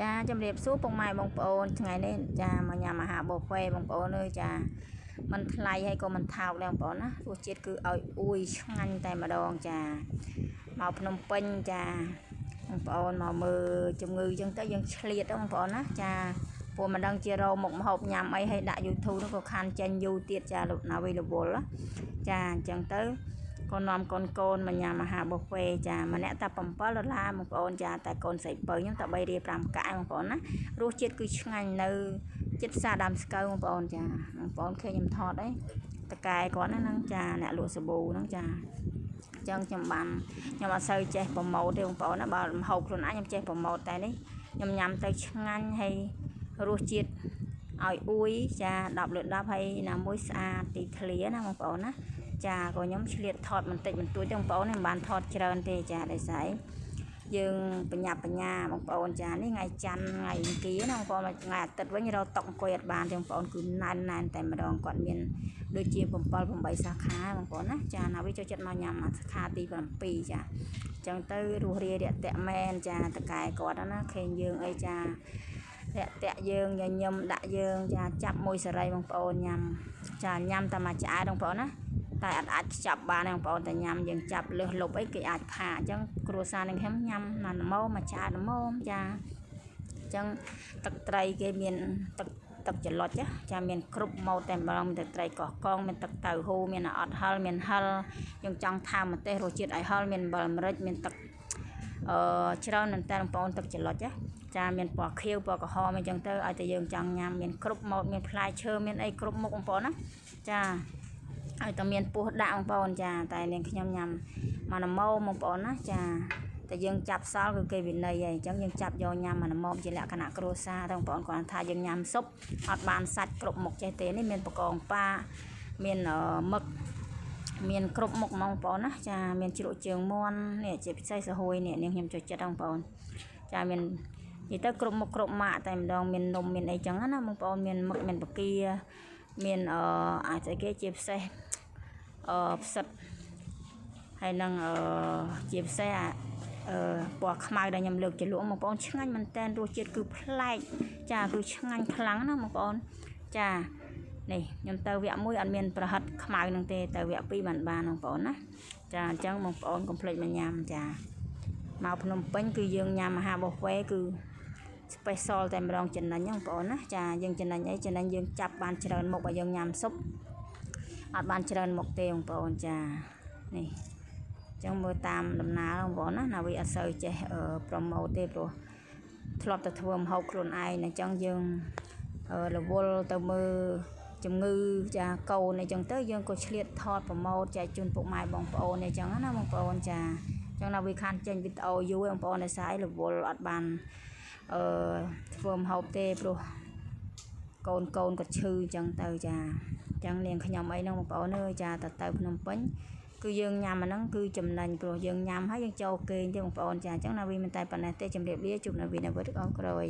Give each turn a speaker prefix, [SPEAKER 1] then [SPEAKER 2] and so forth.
[SPEAKER 1] ចាជំរាបសួរពុកម៉ែបងប្អូនថ្ងៃនេះចាមកញ៉ាំអាហារប៊ូហ្វេបងប្អូនអើយចាมันថ្លៃហើយក៏មិនថោកដែរបងប្អូនណារសជាតិគឺឲ្យអួយឆ្ងាញ់តែម្ដងចាមកភ្នំពេញចាបងប្អូនមកមើលជំងឺចឹងទៅយើងឆ្លៀតបងប្អូនណាចាព្រោះមិនដឹងជារោមុខម្ហូបញ៉ាំអីឲ្យដាក់ YouTube នោះក៏ខានចេញយូរទៀតចាលោកណាវីរវល់ចាអញ្ចឹងទៅក៏នាំកូនមកញ៉ាំអាហារប៊ូហ្វេចាម្នាក់តែ$7បងប្អូនចាតែកូនស្រីបើខ្ញុំតែ3រៀល5កាក់បងប្អូនណារសជាតិគឺឆ្ងាញ់នៅចិត្តផ្សារដើមស្កូវបងប្អូនចាបងប្អូនឃើញខ្ញុំថតអីតកែគាត់ហ្នឹងចាអ្នកលក់សាប៊ូហ្នឹងចាអញ្ចឹងខ្ញុំអត់សូវចេះប្រម៉ូទទេបងប្អូនណាបើម្ហូបខ្លួនឯងខ្ញុំចេះប្រម៉ូទតែនេះខ្ញុំញ៉ាំទៅឆ្ងាញ់ហើយរសជាតិឲ្យអួយចា10លើ10ហើយណាមួយស្អាតទីធ្លាណាបងប្អូនណាចាក៏ខ្ញុំឆ្លៀតថតបន្តិចបន្តួចទេបងប្អូនមិនបានថតច្រើនទេចាដោយសារយើងបញ្ញាបងប្អូនចានេះថ្ងៃច័ន្ទថ្ងៃអង្គារណាបងប្អូនថ្ងៃអាទិត្យវិញរកតុកអង្គុយអត់បានទេបងប្អូនគឺណែនតែម្ដងគាត់មានដូចជា7 8សាខាបងប្អូនណាចាណាវាចូលចិត្តមកញ៉ាំសាខាទី7ចាអញ្ចឹងទៅរស់រាយរាក់ទាក់មែនចាតកែគាត់ណាឃើញយើងអីចារាក់ទាក់យើងញញឹមដាក់យើងចាចាប់មួយសេរីបងប្អូនញ៉ាំចាញ៉ាំតែមួយឆ្អែតបងប្អូនណាតែអត់អាចចាប់បានទេបងប្អូនតែញ៉ាំយើងចាប់លើសលប់អីគេអាចផាអញ្ចឹងគ្រួសារនឹងខ្ញុំញ៉ាំណាល្មមមួយឆ្អែតល្មមចាអញ្ចឹងទឹកត្រីគេមានទឹកច្រឡុចចាមានគ្រប់ម៉ូតតែម្ដងមានទឹកត្រីកោះកងមានទឹកតៅហ៊ូមានអត់ហិលមានហិលយើងចង់ថែមម្ទេសរសជាតិឲ្យហិលមានអំបិលម្រេចមានទឹកច្រើនមែនតើបងប្អូនទឹកច្រឡុចចាមានពណ៌ខៀវពណ៌ក្រហមអញ្ចឹងទៅឲ្យតែយើងចង់ញ៉ាំមានគ្រប់ម៉ូតមានផ្លែឈើមានអីគ្រប់មុខបងប្អូនណាចាឲ្យតែមានពោះដាក់បងប្អូនចាតែនាងខ្ញុំញ៉ាំមកណាម៉ូបងប្អូនណាចាតែយើងចាប់សល់គឺគេវិន័យហើយអញ្ចឹងយើងចាប់យកញ៉ាំមកណាម៉ូជាលក្ខណៈគ្រួសារទៅបងប្អូនគាត់ថាយើងញ៉ាំស៊ុបអត់បានសាច់គ្រប់មុខចេះទេនេះមានបកងប៉ាមានមឹកមានគ្រប់មុខបងប្អូនណាចាមានជ្រក់ជើងមាន់នេះជាពិសេសសហួយនេះនាងខ្ញុំចូលចិត្តបងប្អូនចាមាននិយាយទៅគ្រប់មុខគ្រប់ម៉ាកតែម្ដងមាននំមានអីចឹងណាបងប្អូនមានមឹកមានបកាមានអាចស្អីគេជាពិសេសផ្សិតហើយនឹងជាពិសេសពណ៌ខ្មៅដែលខ្ញុំលើកជាលក់បងប្អូនឆ្ងាញ់មែនតើរសជាតិគឺប្លែកចាគឺឆ្ងាញ់ខ្លាំងណាបងប្អូនចានេះខ្ញុំទៅវគ្គ1អត់មានប្រហិតខ្មៅនឹងទេទៅវគ្គ2បានបងប្អូនណាចាអញ្ចឹងបងប្អូនកុំភ្លេចមកញ៉ាំចាមកភ្នំពេញគឺយើងញ៉ាំអាហារប៊ូហ្វេគឺ special តែម្ដងចំណេញបងប្អូនណាចាយើងចំណេញអីចំណេញយើងចាប់បានច្រើនមុខបើយើងញ៉ាំស៊ុបអត់បានច្រើនមុខទេបងប្អូនចានេះអញ្ចឹងមើលតាមដំណើរបងប្អូនណាណាវាអត់សូវចេះប្រម៉ូទទេព្រោះធ្លាប់តែធ្វើម្ហូបខ្លួនឯងអញ្ចឹងយើងរវល់ទៅមើលជំងឺចាកូនអីចឹងទៅយើងក៏ឆ្លៀតថតប្រម៉ូទចែកជូនពុកម៉ែបងប្អូនអីចឹងណាបងប្អូនចាអញ្ចឹងណាវាខានចេញវីដេអូយូរបងប្អូនឯស្អីរវល់អត់បានធ្វើម្ហូបទេព្រោះកូនគាត់ឈឺអញ្ចឹងទៅចាអញ្ចឹងនាងខ្ញុំអីហ្នឹងបងប្អូនអើយចាទៅភ្នំពេញគឺយើងញ៉ាំអាហ្នឹងគឺចំណេញព្រោះយើងញ៉ាំហើយយើងចូលគេងទេបងប្អូនចាអញ្ចឹងណាវាមិនតែប៉ុណ្ណេះទេជម្រាបលាជួបនៅវីដេអូក្រោយ